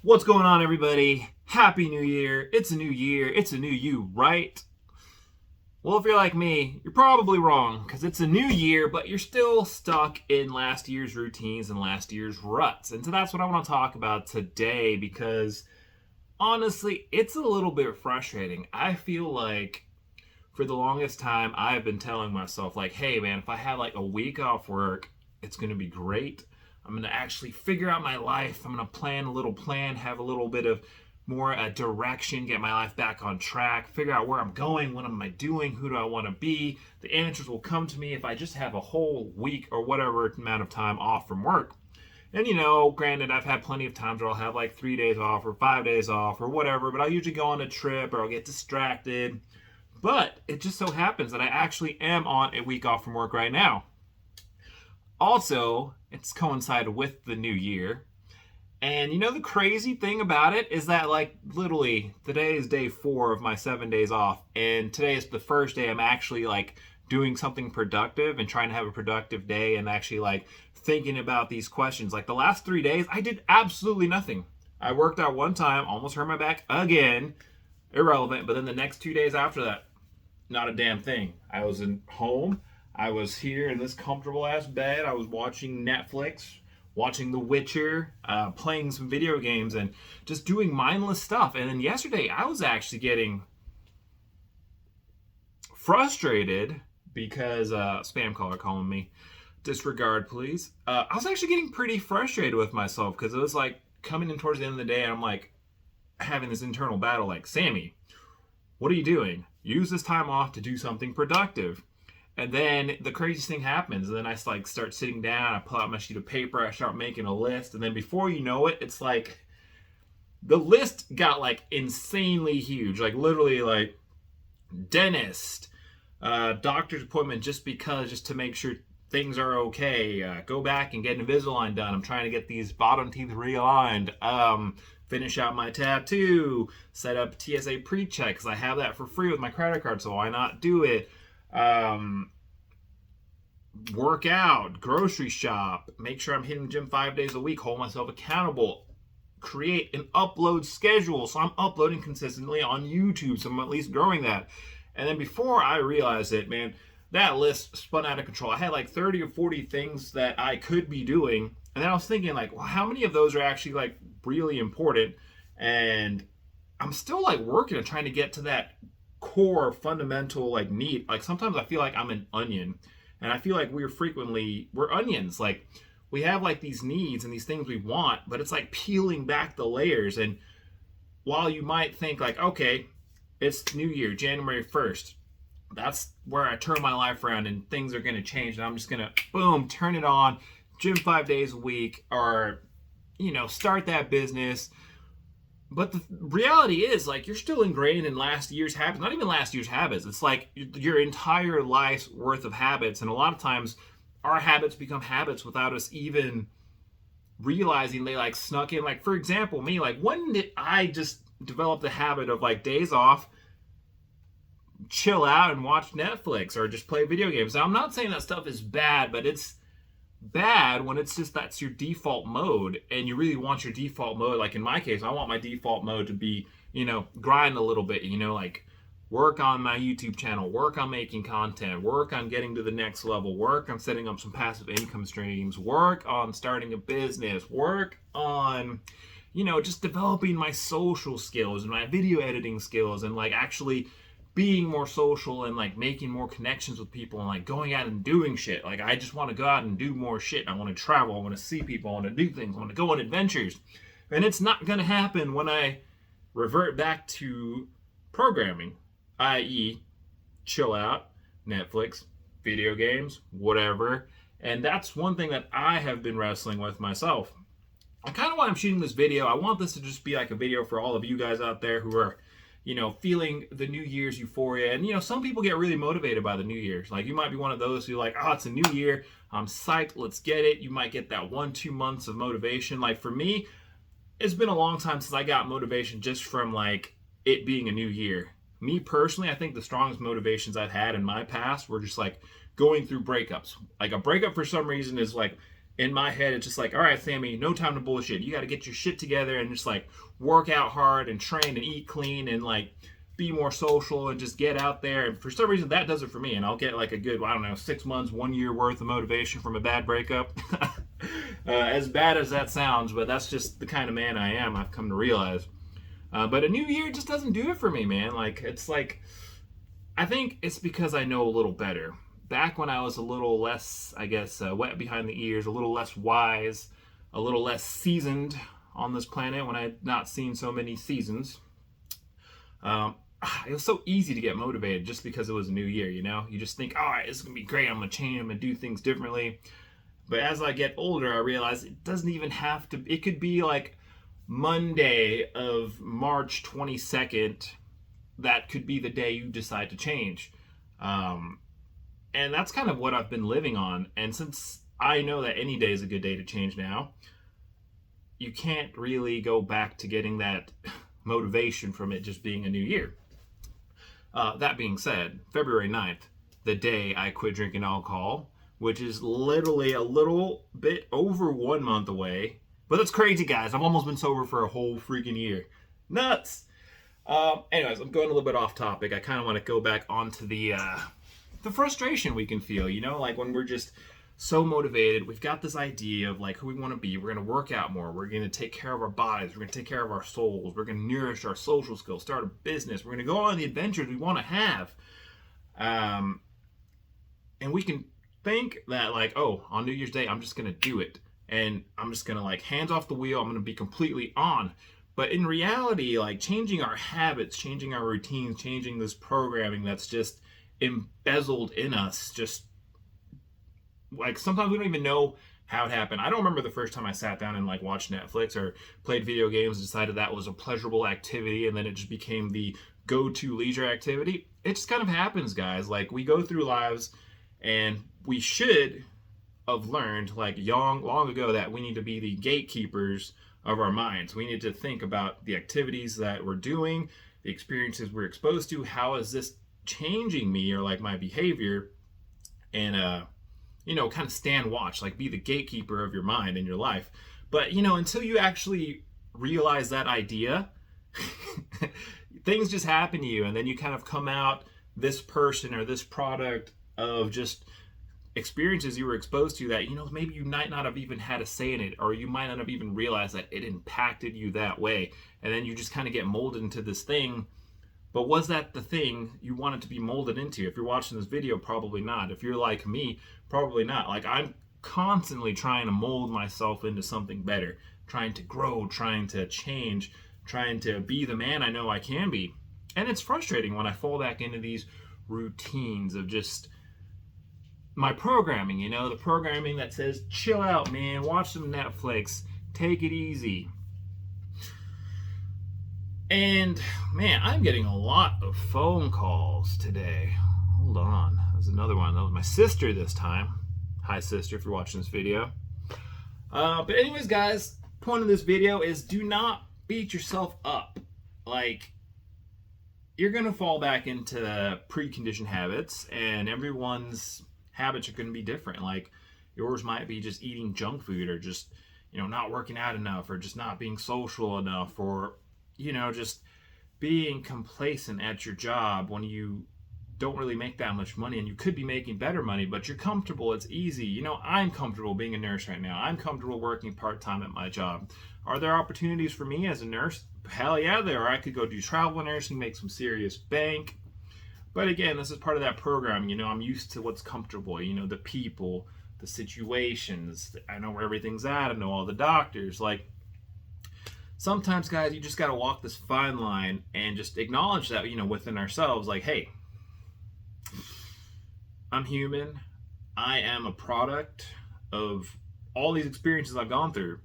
What's going on, everybody? Happy New Year. It's a new year. It's a new you, right? Well, if you're like me, you're probably wrong because it's a new year, but you're still stuck in last year's routines and last year's ruts. And so that's what I want to talk about today because honestly, it's a little bit frustrating. I feel like for the longest time, I've been telling myself, like, hey, man, if I have like a week off work, it's going to be great. I'm going to actually figure out my life. I'm going to plan a little plan, have a little bit of more direction, get my life back on track, figure out where I'm going, what am I doing, who do I want to be. The answers will come to me if I just have a whole week or whatever amount of time off from work. And granted, I've had plenty of times where I'll have like 3 days off or 5 days off or whatever, but I'll usually go on a trip or I'll get distracted. But it just so happens that I actually am on a week off from work right now. Also, it's coincided with the new year. And the crazy thing about it is that, like, literally, today is day 4 of my 7 days off. And today is the first day I'm actually, like, doing something productive and trying to have a productive day and actually, like, thinking about these questions. Like, the last 3 days, I did absolutely nothing. I worked out one time, almost hurt my back again. Irrelevant. But then the next 2 days after that, not a damn thing. I was in home. I was here in this comfortable ass bed. I was watching Netflix, watching The Witcher, playing some video games, and just doing mindless stuff. And then yesterday, I was actually getting frustrated because spam caller calling me. Disregard, please. I was actually getting pretty frustrated with myself because it was like coming in towards the end of the day, and I'm like having this internal battle. Like, Sammy, what are you doing? Use this time off to do something productive. And then the craziest thing happens. And then I like start sitting down. I pull out my sheet of paper. I start making a list. And then before you know it, it's like the list got like insanely huge. Like literally like dentist, doctor's appointment just to make sure things are okay. Go back and get Invisalign done. I'm trying to get these bottom teeth realigned. Finish out my tattoo. Set up TSA pre-check because I have that for free with my credit card. So why not do it? Work out, grocery shop, make sure I'm hitting the gym 5 days a week, hold myself accountable, create an upload schedule so I'm uploading consistently on YouTube, so I'm at least growing that. And then before I realized it, man, that list spun out of control. I had like 30 or 40 things that I could be doing, and then I was thinking like, well, how many of those are actually like really important? And I'm still like working and trying to get to that core fundamental like need. Like sometimes I feel like I'm an onion, and I feel like we're onions. Like we have like these needs and these things we want, but it's like peeling back the layers. And while you might think like, okay, it's New Year, January 1st, that's where I turn my life around and things are going to change, and I'm just going to boom, turn it on, gym 5 days a week, or start that business. But the reality is, like, you're still ingrained in last year's habits. Not even last year's habits. It's like your entire life's worth of habits. And a lot of times, our habits become habits without us even realizing they, like, snuck in. Like, for example, me, like, when did I just develop the habit of, like, days off, chill out and watch Netflix or just play video games? Now, I'm not saying that stuff is bad, but it's bad when it's just that's your default mode, and you really want your default mode. Like in my case, I want my default mode to be grind a little bit, like work on my YouTube channel, work on making content, work on getting to the next level, work on setting up some passive income streams, work on starting a business, work on just developing my social skills and my video editing skills, and like actually being more social and like making more connections with people and like going out and doing shit. Like I just want to go out and do more shit. I want to travel. I want to see people. I want to do things. I want to go on adventures. And it's not going to happen when I revert back to programming, i.e. chill out, Netflix, video games, whatever. And that's one thing that I have been wrestling with myself. And kind of why I'm shooting this video. I want this to just be like a video for all of you guys out there who are feeling the New Year's euphoria. And, some people get really motivated by the New Year's. Like, you might be one of those who like, oh, it's a new year. I'm psyched. Let's get it. You might get that 1-2 months of motivation. Like, for me, it's been a long time since I got motivation just from, like, it being a new year. Me, personally, I think the strongest motivations I've had in my past were just, like, going through breakups. Like, a breakup, for some reason, is, like, in my head, it's just like, all right, Sammy, no time to bullshit. You got to get your shit together and just like work out hard and train and eat clean and like be more social and just get out there. And for some reason, that does it for me. And I'll get like a good, I don't know, 6 months, 1 year worth of motivation from a bad breakup. As bad as that sounds, but that's just the kind of man I am, I've come to realize. But a new year just doesn't do it for me, man. Like, it's like, I think it's because I know a little better. Back when I was a little less, I guess, wet behind the ears, a little less wise, a little less seasoned on this planet, when I had not seen so many seasons, it was so easy to get motivated just because it was a new year, you know? You just think, all right, this is going to be great. I'm going to change. I'm going to do things differently. But as I get older, I realize it doesn't even have to. It could be like Monday of March 22nd. That could be the day you decide to change. And that's kind of what I've been living on. And since I know that any day is a good day to change now, you can't really go back to getting that motivation from it just being a new year. That being said, February 9th, the day I quit drinking alcohol, which is literally a little bit over 1 month away. But that's crazy, guys. I've almost been sober for a whole freaking year. Nuts! Anyways, I'm going a little bit off topic. I kind of want to go back onto the frustration we can feel, you know? Like when we're just so motivated, we've got this idea of like who we want to be. We're going to work out more. We're going to take care of our bodies. We're going to take care of our souls. We're going to nourish our social skills, start a business. We're going to go on the adventures we want to have. And we can think that like, oh, on New Year's Day, I'm just going to do it. And I'm just going to like hands off the wheel. I'm going to be completely on. But in reality, like changing our habits, changing our routines, changing this programming that's just embezzled in us, just like sometimes we don't even know how it happened. I don't remember the first time I sat down and like watched Netflix or played video games, decided that was a pleasurable activity, and then it just became the go-to leisure activity. It just kind of happens, guys. Like we go through lives, and we should have learned like long ago that we need to be the gatekeepers of our minds. We need to think about the activities that we're doing, the experiences we're exposed to. How is this changing me or like my behavior? And you know, kind of stand watch, like be the gatekeeper of your mind and your life. But you know, until you actually realize that idea, things just happen to you, and then you kind of come out this person or this product of just experiences you were exposed to that, you know, maybe you might not have even had a say in it, or you might not have even realized that it impacted you that way. And then you just kind of get molded into this thing. But was that the thing you wanted to be molded into? If you're watching this video, probably not. If you're like me, probably not. Like I'm constantly trying to mold myself into something better, trying to grow, trying to change, trying to be the man I know I can be. And it's frustrating when I fall back into these routines of just my programming, you know, the programming that says, chill out, man, watch some Netflix, take it easy. And man, I'm getting a lot of phone calls today. Hold on. That was another one. That was my sister this time. Hi, sister, if you're watching this video. But anyways, guys, point of this video is do not beat yourself up. Like, you're going to fall back into preconditioned habits, and everyone's habits are going to be different. Like, yours might be just eating junk food, or just, you know, not working out enough, or just not being social enough, or, you know, just being complacent at your job when you don't really make that much money, and you could be making better money, but you're comfortable, it's easy. You know, I'm comfortable being a nurse right now. I'm comfortable working part-time at my job. Are there opportunities for me as a nurse? Hell yeah, there are. I could go do travel nursing, make some serious bank. But again, this is part of that program. You know, I'm used to what's comfortable, you know, the people, the situations. I know where everything's at. I know all the doctors. Like, sometimes, guys, you just got to walk this fine line and just acknowledge that, you know, within ourselves, like, hey, I'm human. I am a product of all these experiences I've gone through.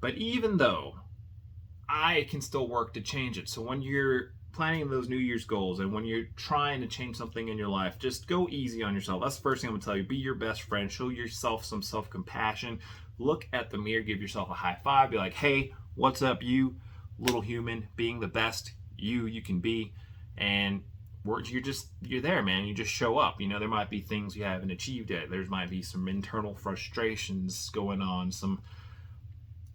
But even though I can still work to change it. So when you're planning those New Year's goals and when you're trying to change something in your life, just go easy on yourself. That's the first thing I'm going to tell you. Be your best friend. Show yourself some self-compassion. Look at the mirror. Give yourself a high five. Be like, hey, what's up, you little human, being the best you can be. And you're there, man. You just show up. You know, there might be things you haven't achieved yet. There might be some internal frustrations going on, some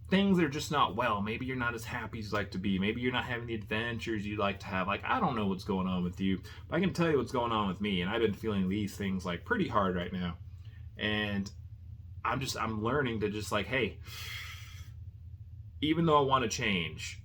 things that are just not well. Maybe you're not as happy as you'd like to be. Maybe you're not having the adventures you'd like to have. Like, I don't know what's going on with you, but I can tell you what's going on with me. And I've been feeling these things like pretty hard right now. And I'm learning to just like, hey, even though I want to change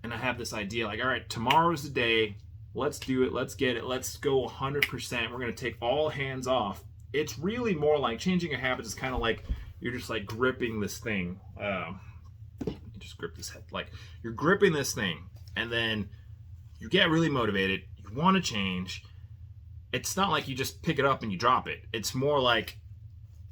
and I have this idea, like, all right, tomorrow's the day. Let's do it. Let's get it. Let's go 100%. We're going to take all hands off. It's really more like changing your habits is kind of like you're just like gripping this thing. You just grip this head. Like you're gripping this thing and then you get really motivated. You want to change. It's not like you just pick it up and you drop it. It's more like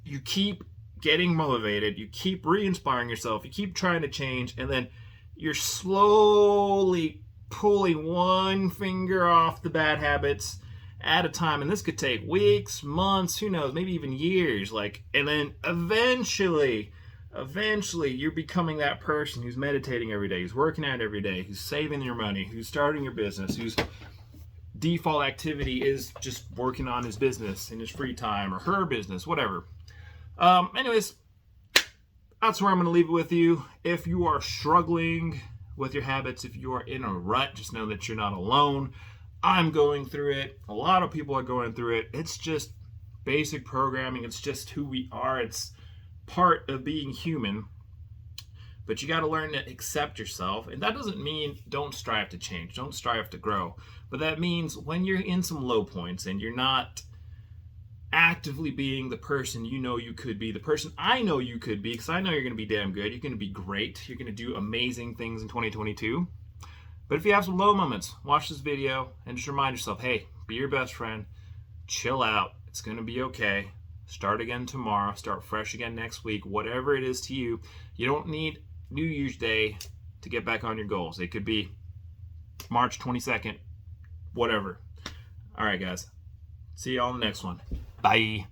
you keep getting motivated. You keep re-inspiring yourself. You keep trying to change. And then you're slowly pulling one finger off the bad habits at a time, and this could take weeks, months, who knows, maybe even years. Like, and then eventually you're becoming that person who's meditating every day, who's working out every day, who's saving your money, who's starting your business, whose default activity is just working on his business in his free time or her business, whatever. Anyways, that's where I'm going to leave it with you. If you are struggling with your habits, if you are in a rut, just know that you're not alone. I'm going through it. A lot of people are going through it. It's just basic programming. It's just who we are. It's part of being human. But you got to learn to accept yourself. And that doesn't mean don't strive to change. Don't strive to grow. But that means when you're in some low points and you're not actively being the person you know you could be, the person I know you could be, because I know you're going to be damn good. You're going to be great. You're going to do amazing things in 2022. But if you have some low moments, watch this video and just remind yourself, hey, be your best friend. Chill out. It's going to be okay. Start again tomorrow. Start fresh again next week. Whatever it is to you. You don't need New Year's Day to get back on your goals. It could be March 22nd, whatever. All right, guys. See you all in the next one. Bye.